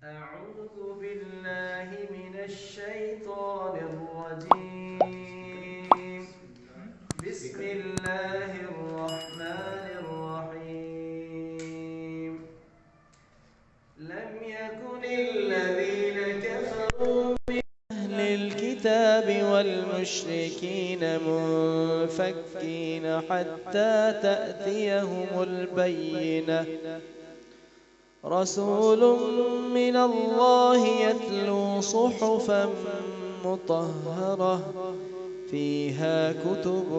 أعوذ بالله من الشيطان الرجيم. بسم الله الرحمن الرحيم. لم يكن الذين كفروا من أهل الكتاب والمشركين منفكين حتى تأتيهم البينة. رسول من الله يتلو صحفا مطهرة فيها كتب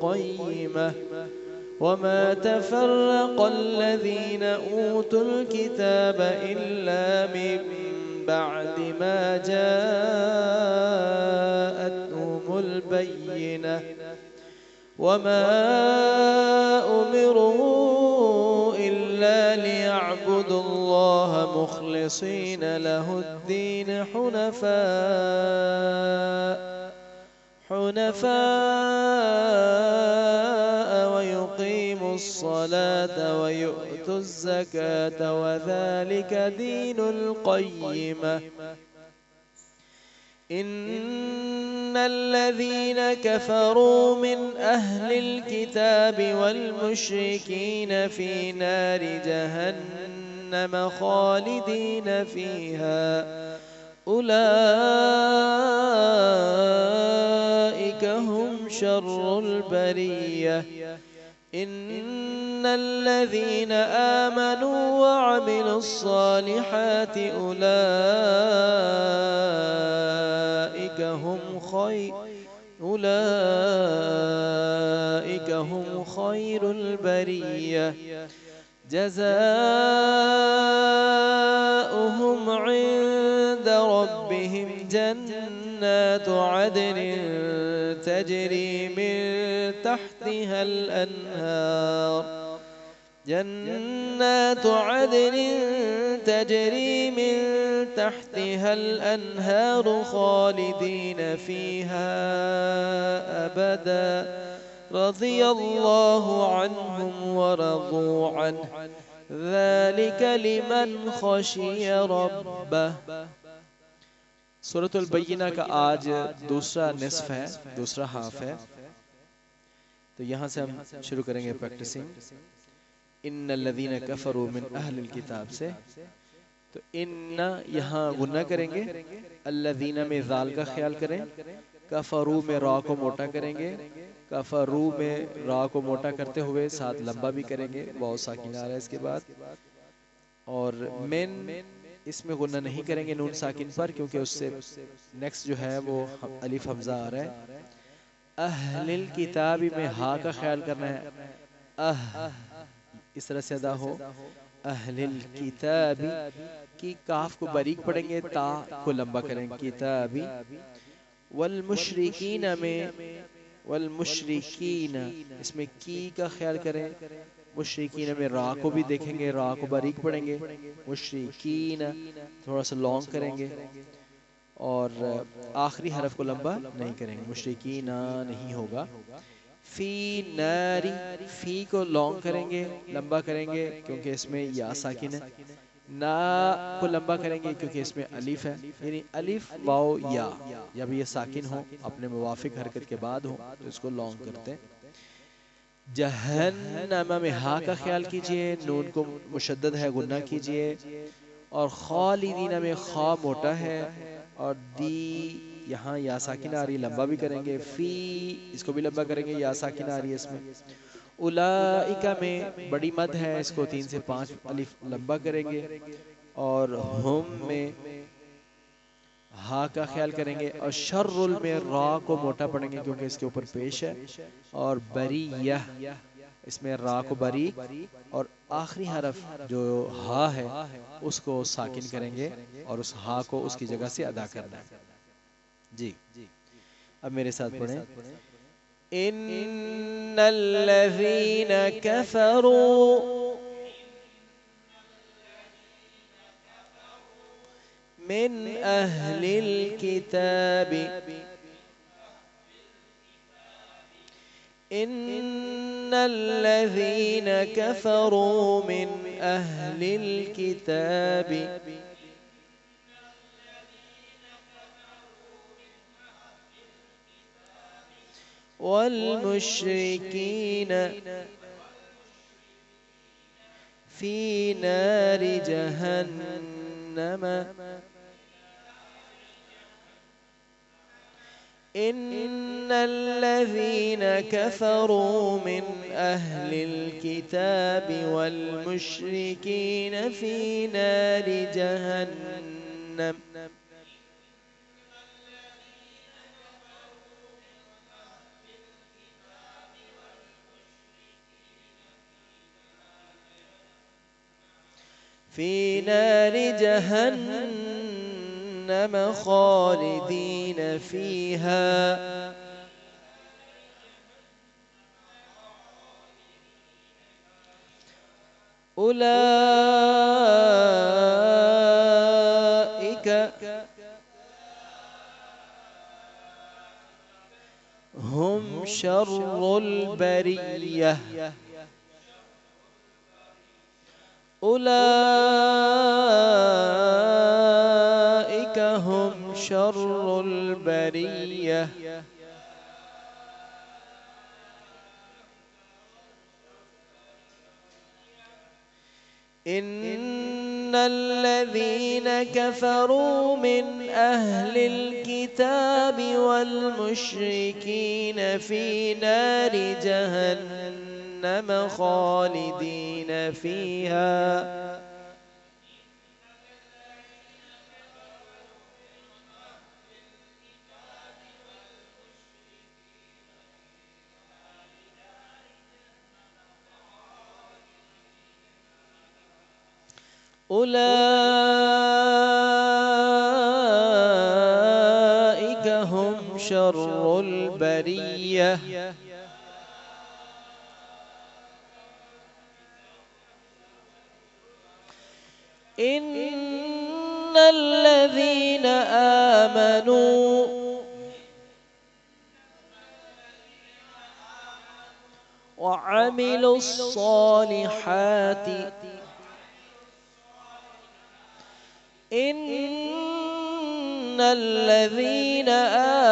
قيمة وما تفرق الذين أوتوا الكتاب إلا من بعد ما جاءتهم البينة وما أمروا إلا ليعبدوا الله مخلصين له الدين حنفاء ويقيموا الصلاة ويؤتوا الزكاة وذلك دين القيمة. إن الذين كفروا من أهل الكتاب والمشركين في نار جهنم خالدين فيها أولئك هم شر البرية. إن الذين آمنوا وعملوا الصالحات أولئك هم خير البرية. جزاؤهم عند ربهم جنات عدن تجري من تحتها الأنهار خالدين فيها أبدا رضي الله عنهم ورضوا عنه ذلك لمن خشي ربه. سورۃ البینہ کا آج دوسرا نصف ہے، دوسرا ہاف ہے، تو یہاں سے ہم شروع کریں گے پریکٹسنگ. ان الذین کفروا من اہل الکتاب سے، تو ان یہاں غنہ کریں گے، الذین میں ذال کا خیال کریں، کفروا میں را کو موٹا کریں گے، کفروا میں را کو موٹا کرتے ہوئے ساتھ لمبا بھی کریں گے، واو ساکن آ رہا ہے اس کے بعد. اور من اس میں غنہ نہیں کریں گے نون ساکن پر، کیونکہ اس سے نیکسٹ جو ہے وہ الف حمزہ آ رہا ہے. اہل الکتاب میں ہا کا خیال کرنا ہے، اس طرح سے ادا ہو. اہل الکتاب کی کاف کو باریک پڑھیں گے، تا کو لمبا کریں گے، کتابی. والمشرکین میں، والمشرکین اس میں کی کا خیال کریں، مشرکین میں را کو بھی دیکھیں گے، را کو باریک پڑھیں گے، مشرکین تھوڑا سا لانگ کریں گے، اور آخری حرف کو لمبا نہیں کریں گے، مشرکین نہیں ہوگا. فی ناری، فی کو لانگ کریں گے، لمبا کریں گے کیونکہ اس میں یا ساکن ہے. نا کو لمبا کریں گے کیونکہ اس میں الف ہے، یعنی الف واو یا جب یہ ساکن ہو اپنے موافق حرکت کے بعد ہو تو اس کو لانگ کرتے ہیں. جہنم میں ہا کا خیال کیجئے، نون کو مشدد ہے غنہ کیجئے، اور خالدین میں خا موٹا ہے اور دی یہاں یا ساکن آ رہی، لمبا بھی کریں گے. فی اس کو بھی لمبا کریں گے، یا ساکن آ رہی ہے اس میں. اولئک میں بڑی مد ہے، اس کو 3 سے 5 الف لمبا کریں گے، اور ہم میں ہا کا خیال کریں گے، اور شر میں را کو موٹا پڑھیں گے کیونکہ اس کے اوپر پیش ہے، اور بریہ اس میں را کو باریک، اور آخری حرف جو ہا ہے اس کو ساکن کریں گے اور اس ہا کو اس کی جگہ سے ادا کرنا ہے. جی اب میرے ساتھ پڑھیں. ان الذین کفروا من اہل الکتاب، ان الذین کفروا من أهل الكتاب والمشركين في نار جهنم إن الذين كفروا من أهل الكتاب والمشركين في نار جهنم في نار جهنم خالدين فيها أولئك هم شر البرية أولئك هم شر البرية إن الذين كفروا من أهل الكتاب والمشركين في نار جهنم خالدين فيها أولئك هم شر البرية إن الذين آمنوا وعملوا الصالحات إن الذين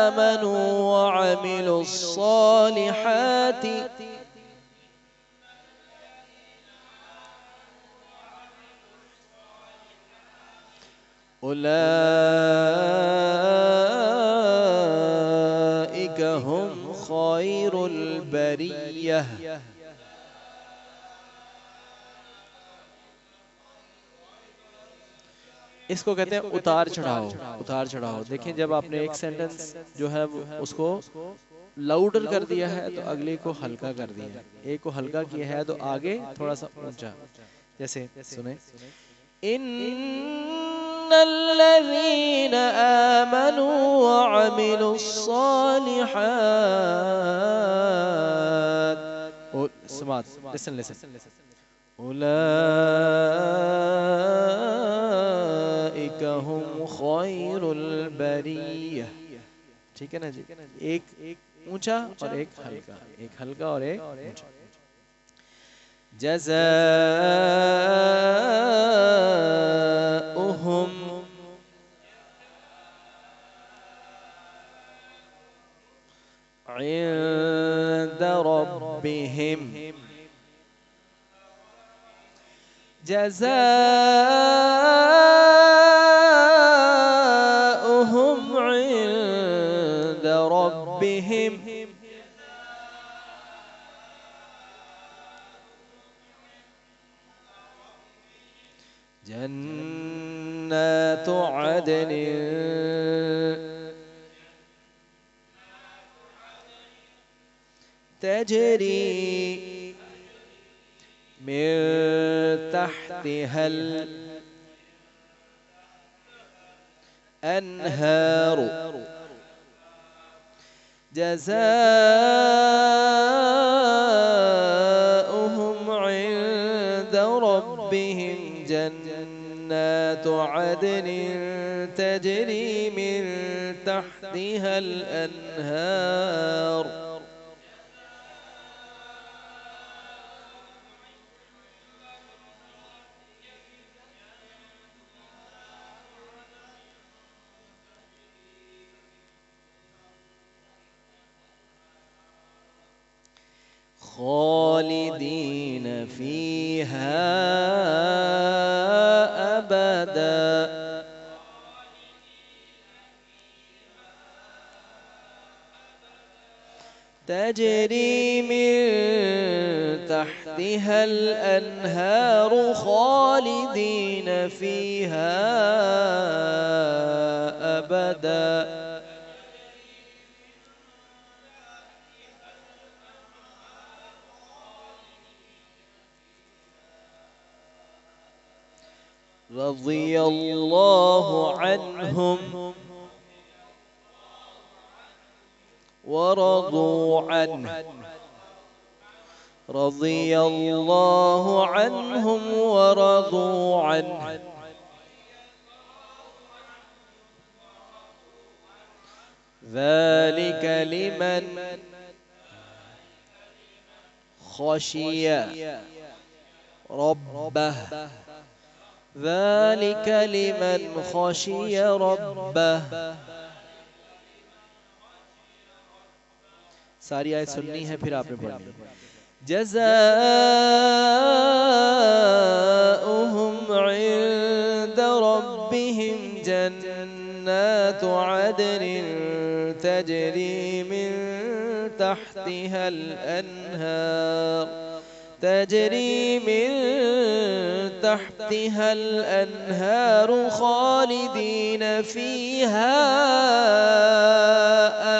آمنوا وعملوا الصالحات أولئك هم خير البرية اس کو کہتے ہیں اتار چڑھاؤ اتار چڑھاؤ دیکھیں جب آپ نے ایک سینٹنس جو ہے اس کو لاؤڈر کر دیا ہے تو اگلے کو ہلکا کر دیا ہے ایک کو ہلکا کیا ہے تو آگے تھوڑا سا اونچا جیسے سنیں ان الذين آمنوا وعملوا الصالحات سمعت listen أولئك هم خير البرية ٹھیک ہے نا جی ایک اونچا اور ایک ہلکا اور ایک اونچا جزاؤهم عند ربهم جزاؤهم عند ربهم جنات عدن تجري من تحتها الأنهار جزاؤهم عند ربهم جنات عدن تجري من تحتها الأنهار خالدين فيها أبدا تجري من تحتها الأنهار خالدين فيها أبدا رضي الله عنهم ورضوا عنه رضي الله عنهم ورضوا عنه ذلك لمن خشي ربه ذلك لمن خشي ربه ساری آیت سننی ہے پھر آپ نے پڑھنی جزاؤہم عند ربهم جنات عدن تجری من تحتها الأنهار تجري من تحتها الأنهار خالدين فيها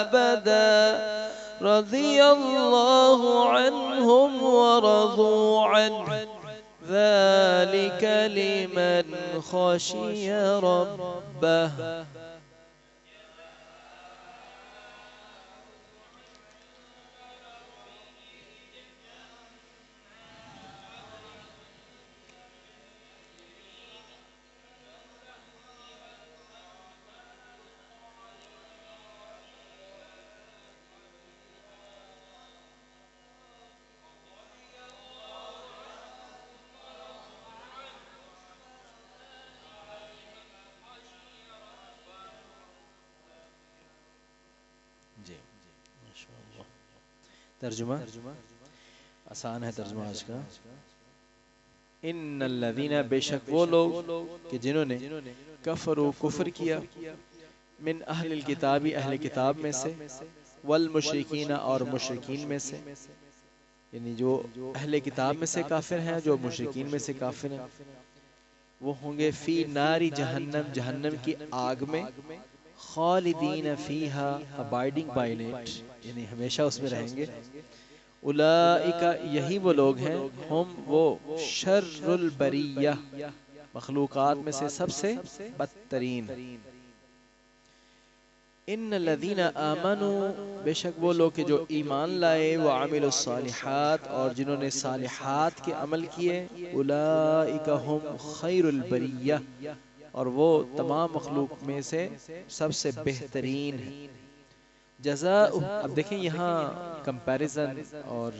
أبدا رضي الله عنهم ورضوا عنه ذلك لمن خشي ربه ترجمہ آسان ہے ترجمہ آج کا ان الذین بے شک وہ لوگ کہ جنہوں نے کفروا کفر کیا من اہل الکتاب اہل کتاب میں سے والمشرکین اور مشرکین میں سے یعنی جو اہل کتاب میں سے کافر ہیں جو مشرکین میں سے کافر ہیں وہ ہوں گے فی ناری جہنم جہنم کی آگ میں خالدین فیہا abiding by it یعنی ہمیشہ اس میں رہیں گے اولئک یہی وہ لوگ ہیں ہم وہ شر البریہ مخلوقات میں سے سب سے بدترین ان الذین آمنوا بے شک وہ لوگ جو ایمان لائے وعملوا الصالحات اور جنہوں نے صالحات کے عمل کیے اولئک ہم خیر البریہ اور وہ تمام مخلوق میں سے سب سے بہترین ہے جزاء اب دیکھیں یہاں کمپیریزن اور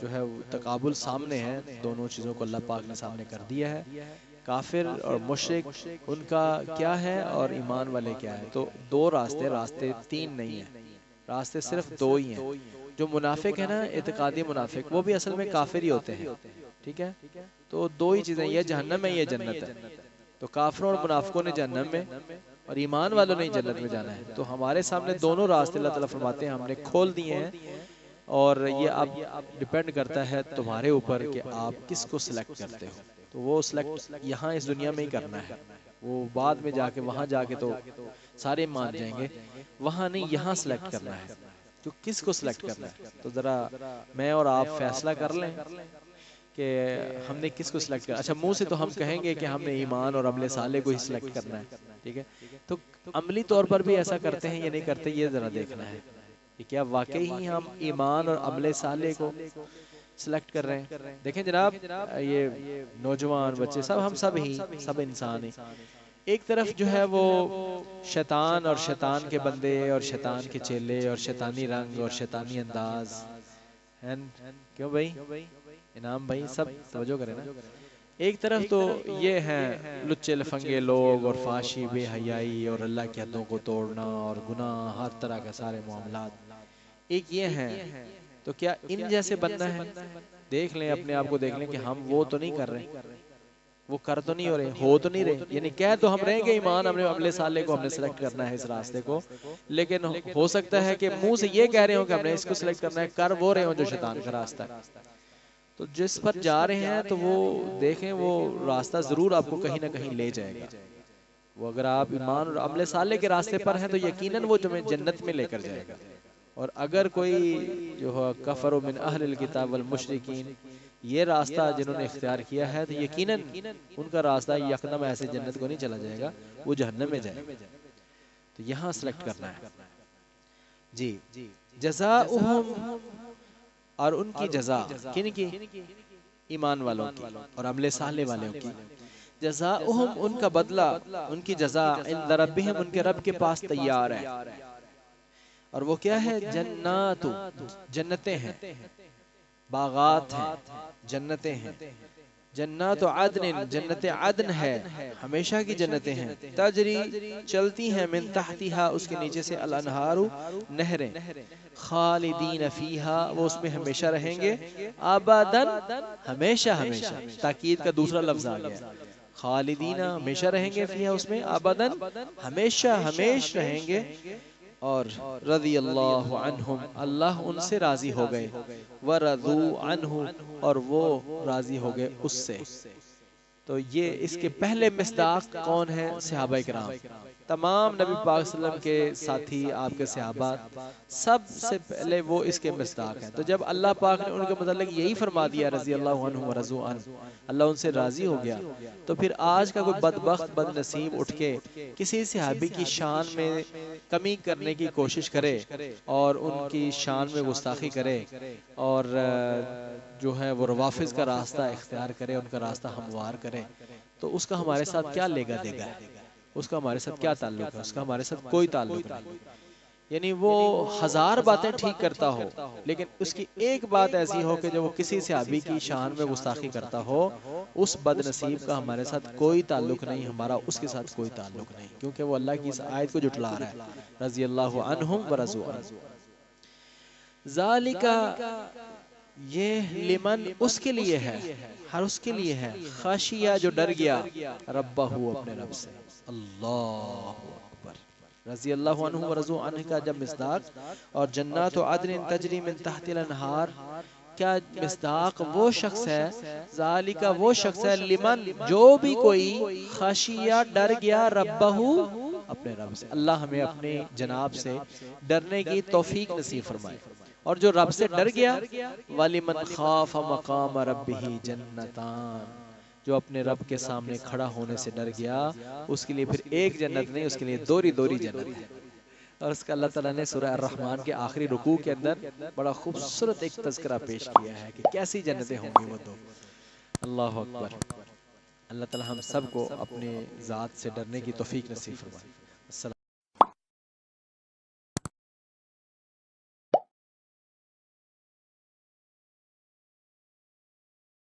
جو ہے تقابل سامنے ہے دونوں چیزوں کو اللہ پاک نے سامنے کر دیا ہے کافر اور مشرک ان کا کیا ہے اور ایمان والے کیا ہے تو دو راستے تین نہیں ہیں راستے صرف دو ہی ہیں جو منافق ہے نا اعتقادی منافق وہ بھی اصل میں کافر ہی ہوتے ہیں ٹھیک ہے تو دو ہی چیزیں یہ جہنم ہے یہ جنت ہے تو کافروں اور منافقوں نے جہنم میں اور ایمان والوں نے جنت میں جانا ہے تو ہمارے سامنے دونوں راستے اللہ تعالیٰ فرماتے ہیں ہم نے کھول دیے ہیں اور یہ اب ڈیپینڈ کرتا ہے تمہارے اوپر کہ آپ کس کو سلیکٹ کرتے ہو تو وہ سلیکٹ یہاں اس دنیا میں ہی کرنا ہے وہ بعد میں جا کے وہاں جا کے تو سارے مان جائیں گے وہاں نہیں یہاں سلیکٹ کرنا ہے تو کس کو سلیکٹ کرنا ہے تو ذرا میں اور آپ فیصلہ کر لیں کہ ہم نے کس کو سلیکٹ کرنا اچھا منہ سے تو ہم کہیں گے کہ ہم نے ایمان اور عمل صالح کو ہی سلیکٹ کرنا ہے ٹھیک ہے تو عملی طور پر بھی ایسا کرتے ہیں یا نہیں کرتے یہ ذرا دیکھنا ہے کہ کیا واقعی ہی ہم ایمان اور عمل صالح کو سلیکٹ کر رہے ہیں دیکھیں جناب یہ نوجوان بچے ہم سب انسان ہیں ایک طرف جو ہے وہ شیطان اور شیطان کے بندے اور شیطان کے چیلے اور شیطانی رنگ اور شیطانی انداز کیوں بھائی انعام بھائی سب توجہ کریں نا ایک طرف تو یہ ہیں لچے لفنگے لوگ اور فحاشی بے حیائی اور اللہ کی حدوں کو توڑنا اور گناہ ہر طرح کے سارے معاملات ایک یہ ہیں تو کیا ان جیسے بننا ہے؟ دیکھ لیں اپنے آپ کو، دیکھ لیں کہ ہم وہ تو نہیں کر رہے، وہ کر تو نہیں ہو رہے، ہو تو نہیں رہے، یعنی کہہ تو ہم رہیں گے ایمان ہم نے عمل صالح کو ہم نے سلیکٹ کرنا ہے اس راستے کو، لیکن ہو سکتا ہے کہ منہ سے یہ کہہ رہے ہوں کہ ہم نے اس کو سلیکٹ کرنا ہے، کر وہ رہے ہوں جو شیطان کا راستہ ہے۔ تو جس پر جا رہے ہیں تو وہ دیکھیں، وہ راستہ ضرور آپ کو کہیں نہ کہیں لے جائے گا۔ وہ اگر آپ ایمان اور عمل صالح کے راستے پر ہیں تو یقیناً وہ تمہیں جنت میں لے کر جائے گا، اور اگر کوئی جو ہے کفر من اہل الکتاب والمشرکین یہ راستہ جنہوں نے اختیار کیا ہے تو یقیناً ان کا راستہ یکدم ایسے جنت کو نہیں چلا جائے گا، وہ جہنم میں جائے گا۔ تو یہاں سلیکٹ کرنا ہے جی۔ جزاؤہم، اور ان کی جزا کن کی؟ ایمان والوں کی اور عمل صالح والوں کی۔ جزاؤہم، ان کا بدلہ، ان کی جزا عند ربہم، ان کے رب کے پاس تیار ہے، اور وہ کیا ہے؟ جنات، جنتیں ہیں، باغات ہیں، جنتیں ہیں، جنات عدن، جنت عدن ہے، ہمیشہ کی جنتیں ہیں، تجری، چلتی ہیں، من تحتہا، اس کے نیچے سے، الانہار، نہریں، خالدین فیہا، وہ اس میں ہمیشہ رہیں گے، ابداً، ہمیشہ ہمیشہ، تاکید کا دوسرا لفظ آ گیا، خالدین ہمیشہ رہیں گے، فیہا اس میں، ابداً ہمیشہ ہمیش رہیں گے، اور رضی اللہ عنہم، اللہ ان سے راضی ہو گئے، ورضوا عنہ، اور وہ راضی ہو گئے اس سے۔ تو یہ اس کے پہلے مصداق کون ہیں؟ صحابہ کرام، تمام نبی پاک صلی اللہ علیہ وسلم کے ساتھی، آپ کے صحابہ، سب سے پہلے وہ اس کے مصداق ہیں۔ تو جب اللہ پاک نے ان کے متعلق یہی فرما دیا رضی اللہ عنہ ورضوا عنہ، اللہ ان سے راضی ہو گیا، تو پھر آج کا کوئی بدبخت بد نصیب اٹھ کے کسی صحابی کی شان میں کمی کرنے کی کوشش کرے اور ان کی شان میں گستاخی کرے اور جو ہے وہ روافض کا راستہ اختیار کرے، ان کا راستہ ہموار کرے، تو اس کا ہمارے ساتھ کیا لے گا دے گا؟ اس کا ہمارے ساتھ کیا تعلق ہے؟ اس کا ہمارے ساتھ کوئی تعلق نہیں۔ یعنی وہ ہزار باتیں ٹھیک کرتا ہو، لیکن اس کی ایک بات ایسی ہو کہ جو وہ کسی صحابی کی شان میں گستاخی کرتا ہو، اس بد نصیب کا ہمارے ساتھ کوئی تعلق نہیں، ہمارا اس کے ساتھ کوئی تعلق نہیں، کیونکہ وہ اللہ کی اس آیت کو جھٹلا رہا ہے، رضی اللہ عنہم ورضوا عنہ۔ ذالک، یہ لمن، اس کے لیے ہے، ہر اس کے لیے ہے، خاشیہ، جو ڈر گیا، ربہ، اپنے رب سے، اللہ اکبر، رضی اللہ عنہ ورضوا عنہ کا جب مصداق، اور جنات عدن تجری من تحت الانہار، کیا مصداق وہ شخص ہے، ذالک وہ شخص ہے، لمن، جو بھی کوئی، خاشیہ، ڈر گیا، ربہ، اپنے رب سے۔ اللہ ہمیں اپنے جناب سے ڈرنے کی توفیق نصیب فرمائے، اور جو رب سے ڈر گیا، وَلِمَنْ خَافَ مَقَامَ رَبِّهِ جَنَّتَانِ، جو اپنے رب کے سامنے کھڑا ہونے سے ڈر گیا، اس کے لیے پھر ایک جنت نہیں، اس کے لیے دوری دوری جنت ہے۔ اور اس کا اللہ تعالیٰ نے سورہ الرحمن کے آخری رکوع کے اندر بڑا خوبصورت ایک تذکرہ پیش کیا ہے کہ کیسی جنتیں ہوں گی وہ دو۔ اللہ اکبر۔ اللہ تعالیٰ ہم سب کو اپنے ذات سے ڈرنے کی توفیق نصیب فرمائے۔